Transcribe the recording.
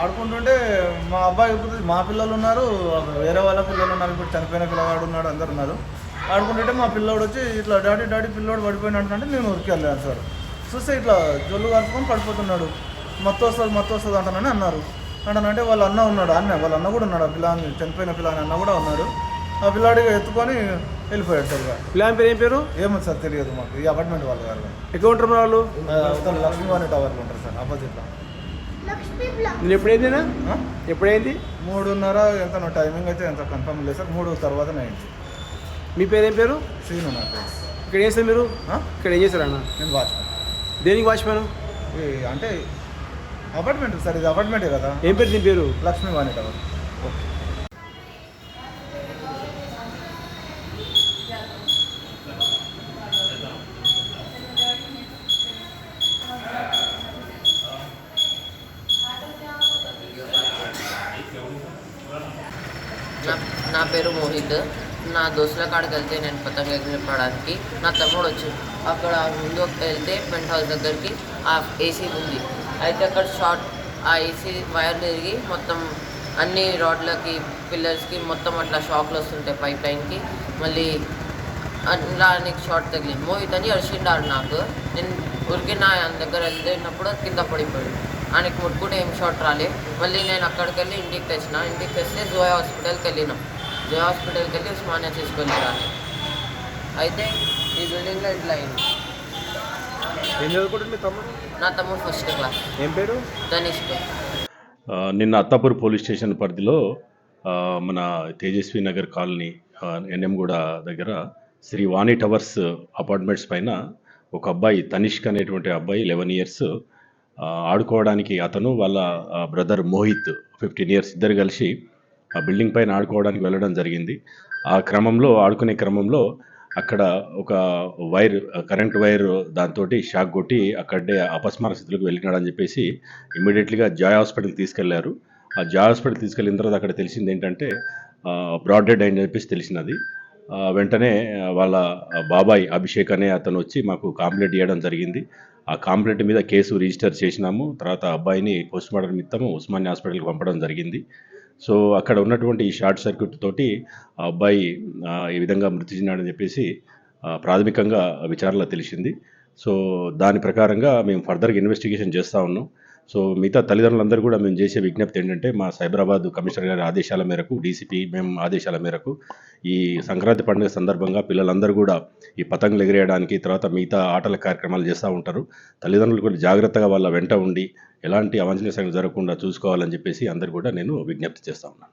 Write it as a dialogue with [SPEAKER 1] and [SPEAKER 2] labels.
[SPEAKER 1] ఆడుకుంటుంటే మా అబ్బాయి ఇప్పుడు మా పిల్లలు ఉన్నారు, వేరే వాళ్ళ పిల్లలు ఉన్నారు, ఇప్పుడు చనిపోయిన పిల్లవాడు ఉన్నాడు, అందరు ఉన్నారు. ఆడుకుంటుంటే మా పిల్లోడు వచ్చి ఇట్లా డాడీ పిల్లోడు పడిపోయినట్టు అంటే నేను ఊరికి వెళ్ళాను సార్. చూస్తే ఇట్లా జొల్లు కలుపుకొని పడిపోతున్నాడు. మత్తు వస్తుంది అంటానని అన్నారు. అంటానంటే వాళ్ళ అన్న ఉన్నాడు, వాళ్ళ అన్న కూడా ఉన్నాడు, ఆ పిల్లని చనిపోయిన పిల్లని అన్న కూడా ఉన్నాడు. ఆ పిల్లాడిగా ఎత్తుకొని వెళ్ళిపోయాడు సార్.
[SPEAKER 2] పిల్లని పేరు ఏం పేరు?
[SPEAKER 1] ఏమో సార్ తెలియదు మాకు. ఈ అపార్ట్మెంట్ వాళ్ళు గారు
[SPEAKER 2] ఎక్కడ ఉంటారు వాళ్ళు?
[SPEAKER 1] లక్ష్మీవాణి టవర్లో ఉంటారు సార్, ఆపోజిట్లో.
[SPEAKER 2] నేను ఎప్పుడైంది?
[SPEAKER 1] 3:30 ఎంత టైమింగ్ అయితే ఎంత కన్ఫర్మ్ లేదు సార్. 3 తర్వాతనే అయింది.
[SPEAKER 2] మీ పేరు ఏం పేరు?
[SPEAKER 1] శ్రీను నా పేరు.
[SPEAKER 2] ఇక్కడ ఏం చేస్తారు మీరు? ఇక్కడ ఏం చేస్తారు అన్న?
[SPEAKER 1] నేను వాచ్మెన్.
[SPEAKER 2] దేనికి వాచ్మెన్?
[SPEAKER 1] అంటే అపార్ట్మెంట్ సార్, ఇది అపార్ట్మెంటే కదా.
[SPEAKER 2] ఏం పేరు దీని పేరు?
[SPEAKER 1] లక్ష్మీవాణి టవర్. ఓకే.
[SPEAKER 3] నా పేరు మోహిత్. నా దోస్తుల కాడికి వెళ్తే నేను పతంగ ఎగరపడానికి నా తమ్ముడు వచ్చి అక్కడ ముందు వెళ్తే పెంట్ హౌస్ దగ్గరికి ఆ ఏసీ ఉంది. అయితే అక్కడ షార్ట్ ఆ ఏసీ వైర్ తిరిగి మొత్తం అన్ని రాడ్లకి పిల్లర్స్కి మొత్తం అట్లా షాక్లు వస్తుంటాయి పైప్ లైన్కి. మళ్ళీ అట్లా నీకు షార్ట్ తగిలింది. మోహిత్ అని అరిచిండాడు నాకు. నేను ఊరికి నా దగ్గర వెళ్తున్నప్పుడు కింద పడిపోయాడు. ఆయనకి ముట్టుకుంటే ఏం షాట్ రాలే. మళ్ళీ నేను అక్కడికి వెళ్ళి ఇంటికి తెస్తే జోయా హాస్పిటల్కి వెళ్ళినాం. జోయా హాస్పిటల్కి వెళ్ళి ఉస్మానియా తీసుకెళ్ళాను. అయితే ఈ బిల్డింగ్లో ఇట్లా అయింది.
[SPEAKER 2] ఏం చదువుకుంటుంది మీ తమ్ముడు?
[SPEAKER 3] నా తమ్ముడు ఫస్ట్ క్లాస్.
[SPEAKER 2] ఏం పేరు?
[SPEAKER 3] ధనీష్ పేరు.
[SPEAKER 4] నిన్న అత్తాపూర్ పోలీస్ స్టేషన్ పరిధిలో మన తేజస్వి నగర్ కాలనీ ఎన్ఎంగూడ దగ్గర శ్రీ వాణి టవర్స్ అపార్ట్మెంట్స్ పైన ఒక అబ్బాయి తనిష్క్ అనేటువంటి అబ్బాయి 11 ఇయర్స్ ఆడుకోవడానికి అతను వాళ్ళ బ్రదర్ మోహిత్ 15 ఇయర్స్ ఇద్దరు కలిసి ఆ బిల్డింగ్ పైన ఆడుకోవడానికి వెళ్ళడం జరిగింది. ఆ క్రమంలో ఆడుకునే క్రమంలో అక్కడ ఒక కరెంట్ వైర్ దాంతో షాక్ కొట్టి అక్కడే అపస్మార స్థితిలోకి వెళ్ళినాడని చెప్పేసి ఇమ్మీడియట్లీగా జాయ్ హాస్పిటల్కి తీసుకెళ్లారు. ఆ జాయ్ హాస్పిటల్ తీసుకెళ్ళిన తర్వాత అక్కడ తెలిసింది ఏంటంటే బ్రాడ్ డెడ్ అని చెప్పేసి తెలిసినది. వెంటనే వాళ్ళ బాబాయ్ అభిషేక్ అనే అతను వచ్చి మాకు కంప్లైంట్ ఇవ్వడం జరిగింది. ఆ కంప్లైంట్ మీద కేసు రిజిస్టర్ చేసినాము. తర్వాత అబ్బాయిని పోస్ట్మార్టం నిమిత్తము ఉస్మానియా హాస్పిటల్కి పంపడం జరిగింది. సో అక్కడ ఉన్నటువంటి ఈ షార్ట్ సర్క్యూట్ తోటి ఆ అబ్బాయి ఈ విధంగా మృతి చెందాడని చెప్పేసి ప్రాథమికంగా విచారణలో తెలిసింది. సో దాని ప్రకారంగా మేము ఫర్దర్గా ఇన్వెస్టిగేషన్ చేస్తూ ఉన్నాం. సో మిగతా తల్లిదండ్రులందరూ కూడా మేము చేసే విజ్ఞప్తి ఏంటంటే మా సైబరాబాద్ కమిషనర్ గారి ఆదేశాల మేరకు, డీసీపీ మేము ఆదేశాల మేరకు ఈ సంక్రాంతి పండుగ సందర్భంగా పిల్లలందరూ కూడా ఈ పతంగులు ఎగిరేయడానికి తర్వాత మిగతా ఆటల కార్యక్రమాలు చేస్తూ ఉంటారు. తల్లిదండ్రులు కూడా జాగ్రత్తగా వాళ్ళ వెంట ఉండి ఎలాంటి అవాంఛనీయ సంఘటనలు జరగకుండా చూసుకోవాలని చెప్పేసి అందరూ కూడా నేను విజ్ఞప్తి చేస్తూ ఉన్నాను.